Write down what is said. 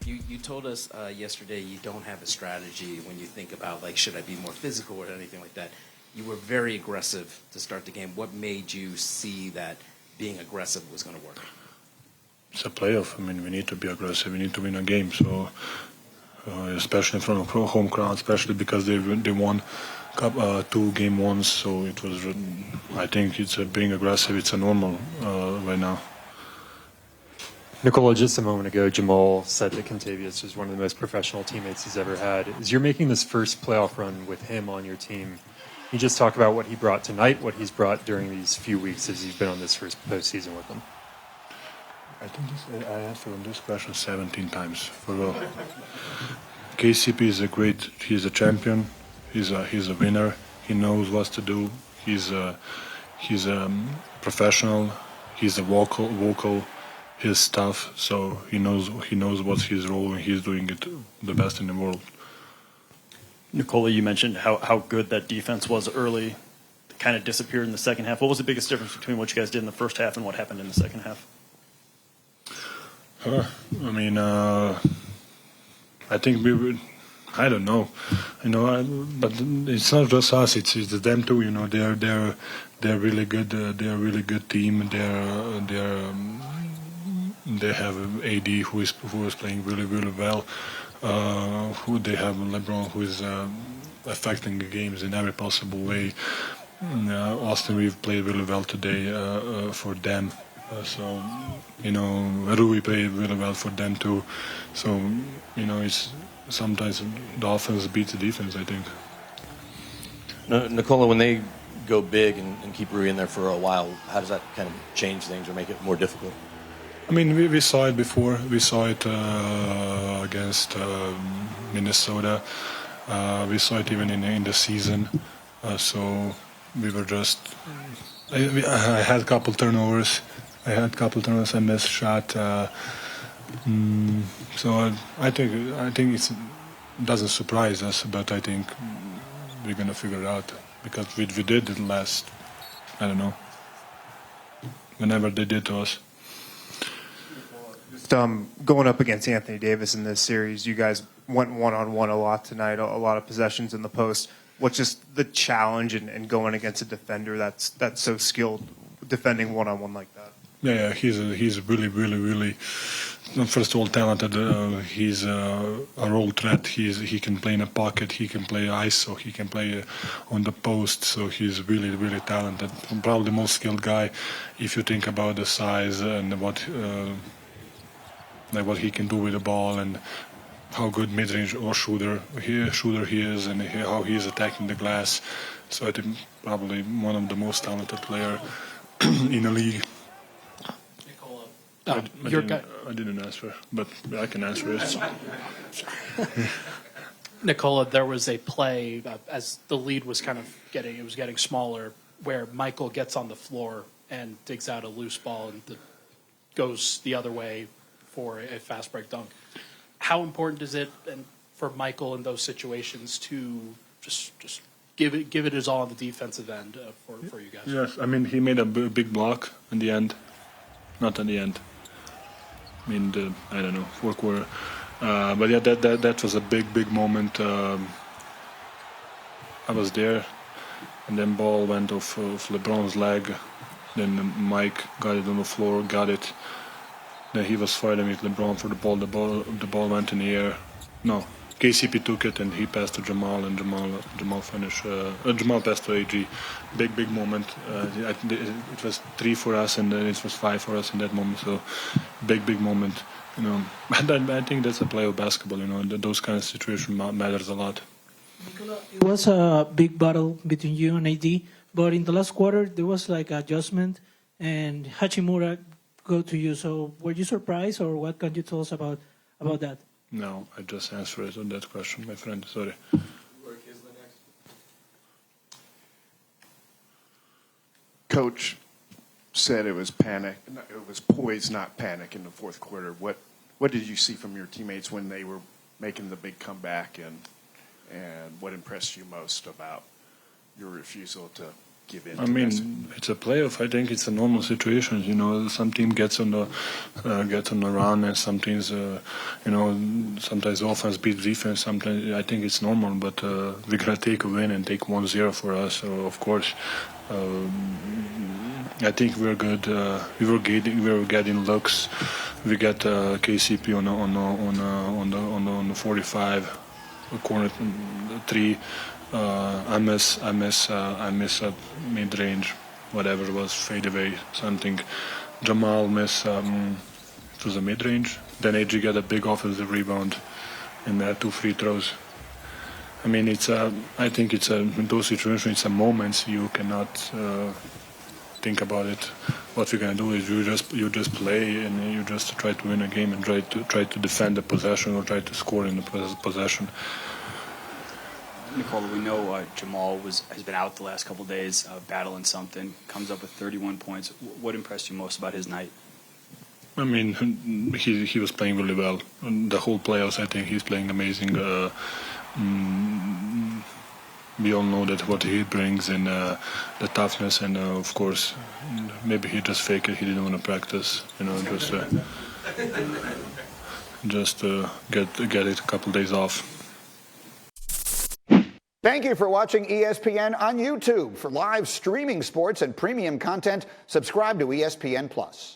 You told us yesterday you don't have a strategy when you think about, like, should I be more physical or anything like that. You were very aggressive to start the game. What made you see that being aggressive was going to work? It's a playoff. I mean, we need to be aggressive. We need to win a game. So, especially in front of home crowd, especially because they won 2-game-1s. So it was. I think it's being aggressive. It's a normal right now. Nikola, just a moment ago, Jamal said that Kentavious was one of the most professional teammates he's ever had. As you're making this first playoff run with him on your team, can you just talk about what he brought tonight, what he's brought during these few weeks as you've been on this first postseason with him? I think I answered on this question 17 times for real. KCP is he's a champion, he's a winner, he knows what to do, he's a professional, he's a vocal, he's tough, so he knows what's his role and he's doing it the best in the world. Nikola, you mentioned how good that defense was early, kind of disappeared in the second half. What was the biggest difference between what you guys did in the first half and what happened in the second half? I mean, I think I don't know, but it's not just us. It's them too. They're really good. They're a really good team. They have AD who is playing really well. Who they have LeBron who is affecting the games in every possible way. Austin Reeves played really well today for them. So Rui played really well for them too. So it's sometimes the offense beats the defense, I think. Nikola, when they go big and keep Rui in there for a while, how does that kind of change things or make it more difficult? I mean, we saw it before. We saw it against Minnesota. We saw it even in the season. So we were just. I had a couple turnovers. I missed shot. So I think it doesn't surprise us, but I think we're gonna figure it out because we did it last. I don't know. Whenever they did to us. Going up against Anthony Davis in this series, you guys went one-on-one a lot tonight, a lot of possessions in the post. What's just the challenge in going against a defender that's so skilled defending one-on-one like that? Yeah, he's really, first of all, talented. He's a role threat. He can play in a pocket. He can play ISO. He can play on the post. So he's really talented. Probably the most skilled guy, if you think about the size and what he can do with the ball and how good mid-range or shooter he is and how he is attacking the glass. So I think probably one of the most talented player in the league. I didn't answer, but I can answer it. Nikola, there was a play as the lead was getting smaller, where Michael gets on the floor and digs out a loose ball and goes the other way for a fast break dunk. How important is it for Michael in those situations to just give it his all on the defensive end for you guys? Yes, I mean he made a big block in the end, not at the end. I mean I don't know, fourth quarter, but yeah, that was a big moment. I was there, and then ball went off LeBron's leg. Then Mike got it on the floor, got it. Then he was fighting with LeBron for the ball. The ball went in the air. No, KCP took it and he passed to Jamal, and Jamal finished. Jamal passed to AG. Big moment. It was 3 for us, and then it was 5 for us in that moment. So big moment. And I think that's a play of basketball. Those kind of situations matters a lot. Nikola, it was a big battle between you and AD, but in the last quarter there was like adjustment, and Hachimura go to you. So were you surprised, or what can you tell us about that? No, I just answered it on that question, my friend. Sorry. Coach said it was panic. It was poise, not panic, in the fourth quarter. What did you see from your teammates when they were making the big comeback, and what impressed you most about your refusal to give in? I mean, it's a playoff. I think it's a normal situation. You know, some team gets on the run, and some teams, sometimes offense beats defense. Sometimes I think it's normal, but we're gonna take a win and take 1-0 for us. So of course, I think we're good. We were getting looks. We got KCP on the 45 corner 3. I miss a mid range, whatever it was, fade away, something. Jamal miss it was a mid range. Then AG got a big offensive rebound, and 2 free throws. I mean, I think it's in those situations, it's a moments you cannot think about it. What we're gonna do is you just play and you just try to win a game and try to defend the possession or try to score in the possession. Nikola, we know Jamal has been out the last couple of days, battling something. Comes up with 31 points. What impressed you most about his night? I mean, he was playing really well. The whole playoffs, I think he's playing amazing. We all know that what he brings and the toughness, and of course, maybe he just faked it. He didn't want to practice, just get it a couple days off. Thank you for watching ESPN on YouTube. For live streaming sports and premium content, subscribe to ESPN+.